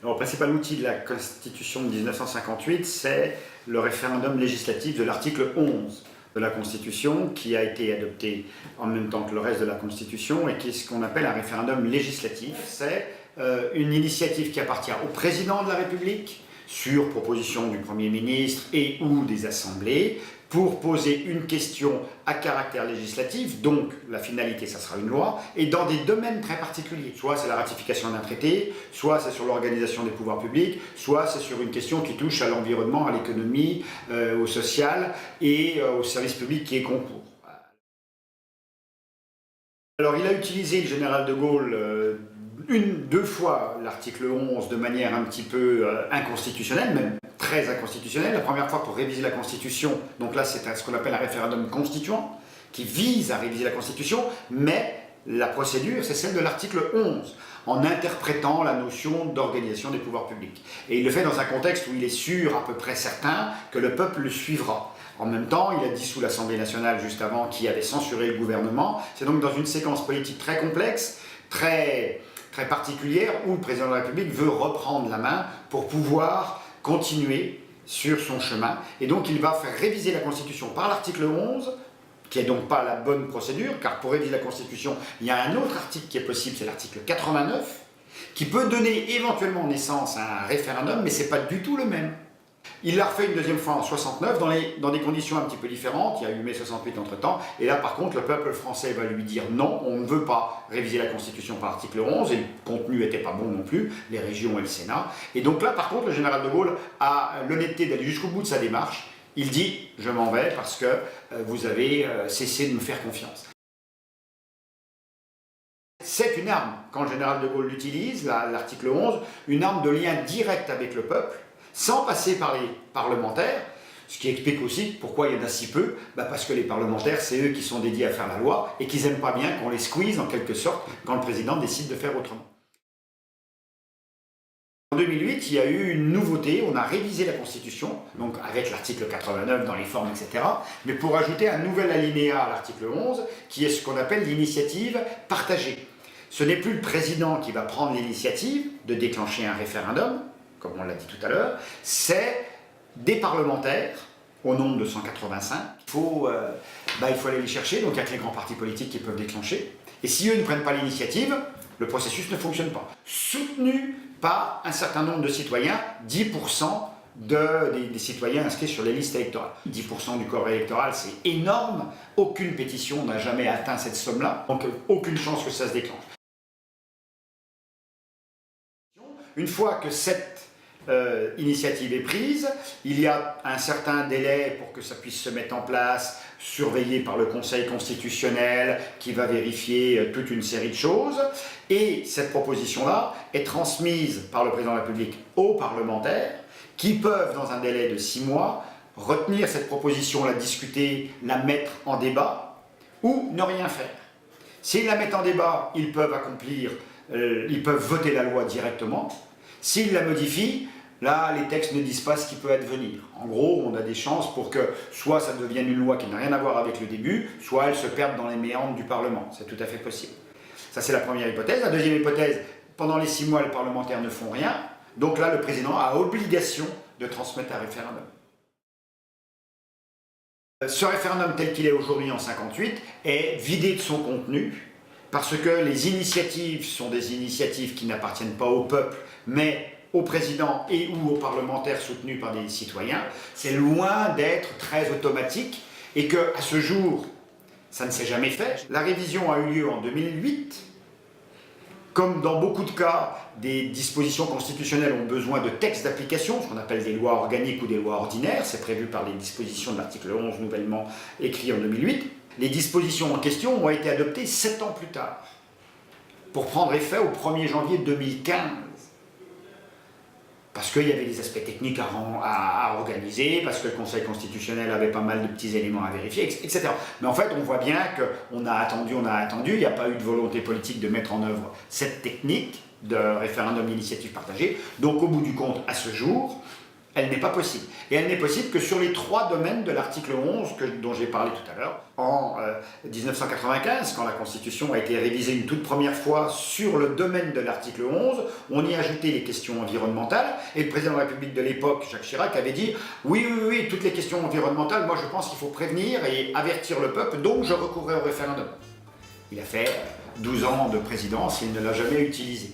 Alors, le principal outil de la Constitution de 1958, c'est le référendum législatif de l'article 11 de la Constitution, qui a été adopté en même temps que le reste de la Constitution, et qui est ce qu'on appelle un référendum législatif. C'est une initiative qui appartient au président de la République, sur proposition du Premier ministre et ou des assemblées, pour poser une question à caractère législatif, donc la finalité, ça sera une loi, et dans des domaines très particuliers. Soit c'est la ratification d'un traité, soit c'est sur l'organisation des pouvoirs publics, soit c'est sur une question qui touche à l'environnement, à l'économie, au social et au service public qui est concours. Alors il a utilisé, le général de Gaulle, deux fois l'article 11 de manière un petit peu inconstitutionnelle, même très inconstitutionnelle. La première fois pour réviser la Constitution, donc là c'est ce qu'on appelle un référendum constituant, qui vise à réviser la Constitution, mais la procédure c'est celle de l'article 11, en interprétant la notion d'organisation des pouvoirs publics. Et il le fait dans un contexte où il est sûr, à peu près certain, que le peuple le suivra. En même temps, il a dissous l'Assemblée nationale juste avant, qui avait censuré le gouvernement. C'est donc dans une séquence politique très complexe, très particulière, où le président de la République veut reprendre la main pour pouvoir continuer sur son chemin. Et donc il va faire réviser la Constitution par l'article 11, qui n'est donc pas la bonne procédure, car pour réviser la Constitution, il y a un autre article qui est possible, c'est l'article 89, qui peut donner éventuellement naissance à un référendum, mais ce n'est pas du tout le même. Il l'a refait une deuxième fois en 69, dans des conditions un petit peu différentes. Il y a eu mai 68 entre-temps. Et là, par contre, le peuple français va lui dire non, on ne veut pas réviser la Constitution par l'article 11, et le contenu n'était pas bon non plus, les régions et le Sénat. Et donc là, par contre, le général de Gaulle a l'honnêteté d'aller jusqu'au bout de sa démarche. Il dit « je m'en vais parce que vous avez cessé de me faire confiance ». C'est une arme, quand le général de Gaulle l'utilise, l'article 11, une arme de lien direct avec le peuple, sans passer par les parlementaires, ce qui explique aussi pourquoi il y en a si peu, parce que les parlementaires, c'est eux qui sont dédiés à faire la loi, et qu'ils n'aiment pas bien qu'on les squeeze en quelque sorte, quand le président décide de faire autrement. En 2008, il y a eu une nouveauté, on a révisé la Constitution, donc avec l'article 89 dans les formes, etc., mais pour ajouter un nouvel alinéa à l'article 11, qui est ce qu'on appelle l'initiative partagée. Ce n'est plus le président qui va prendre l'initiative de déclencher un référendum, comme on l'a dit tout à l'heure, c'est des parlementaires, au nombre de 185. Il faut aller les chercher, donc il n'y a que les grands partis politiques qui peuvent déclencher. Et si eux ne prennent pas l'initiative, le processus ne fonctionne pas. Soutenu par un certain nombre de citoyens, 10% des citoyens inscrits sur les listes électorales. 10% du corps électoral, c'est énorme. Aucune pétition n'a jamais atteint cette somme-là, donc aucune chance que ça se déclenche. Une fois que cette initiative est prise, il y a un certain délai pour que ça puisse se mettre en place, surveillé par le Conseil constitutionnel qui va vérifier toute une série de choses, et cette proposition-là est transmise par le président de la République aux parlementaires qui peuvent, dans un délai de 6 mois, retenir cette proposition, la discuter, la mettre en débat ou ne rien faire. S'ils la mettent en débat, ils peuvent voter la loi directement. S'ils la modifient, là, les textes ne disent pas ce qui peut advenir. En gros, on a des chances pour que soit ça devienne une loi qui n'a rien à voir avec le début, soit elle se perde dans les méandres du Parlement. C'est tout à fait possible. Ça, c'est la première hypothèse. La deuxième hypothèse, pendant les 6 mois, les parlementaires ne font rien. Donc là, le président a obligation de transmettre un référendum. Ce référendum tel qu'il est aujourd'hui en 58 est vidé de son contenu, parce que les initiatives sont des initiatives qui n'appartiennent pas au peuple, mais au président et ou aux parlementaires soutenus par des citoyens. C'est loin d'être très automatique et qu'à ce jour, ça ne s'est jamais fait. La révision a eu lieu en 2008. Comme dans beaucoup de cas, des dispositions constitutionnelles ont besoin de textes d'application, ce qu'on appelle des lois organiques ou des lois ordinaires, c'est prévu par les dispositions de l'article 11 nouvellement écrit en 2008. Les dispositions en question ont été adoptées 7 ans plus tard, pour prendre effet au 1er janvier 2015. Parce qu'il y avait des aspects techniques à organiser, parce que le Conseil constitutionnel avait pas mal de petits éléments à vérifier, etc. Mais en fait, on voit bien qu'on a attendu, il n'y a pas eu de volonté politique de mettre en œuvre cette technique de référendum d'initiative partagée. Donc au bout du compte, à ce jour, Elle n'est pas possible. Et elle n'est possible que sur les 3 domaines de l'article 11 dont j'ai parlé tout à l'heure. En 1995, quand la Constitution a été révisée une toute première fois sur le domaine de l'article 11, on y a ajouté les questions environnementales, et le président de la République de l'époque, Jacques Chirac, avait dit « Oui, oui, oui, toutes les questions environnementales, moi je pense qu'il faut prévenir et avertir le peuple, donc je recourrai au référendum. » Il a fait 12 ans de présidence, il ne l'a jamais utilisé.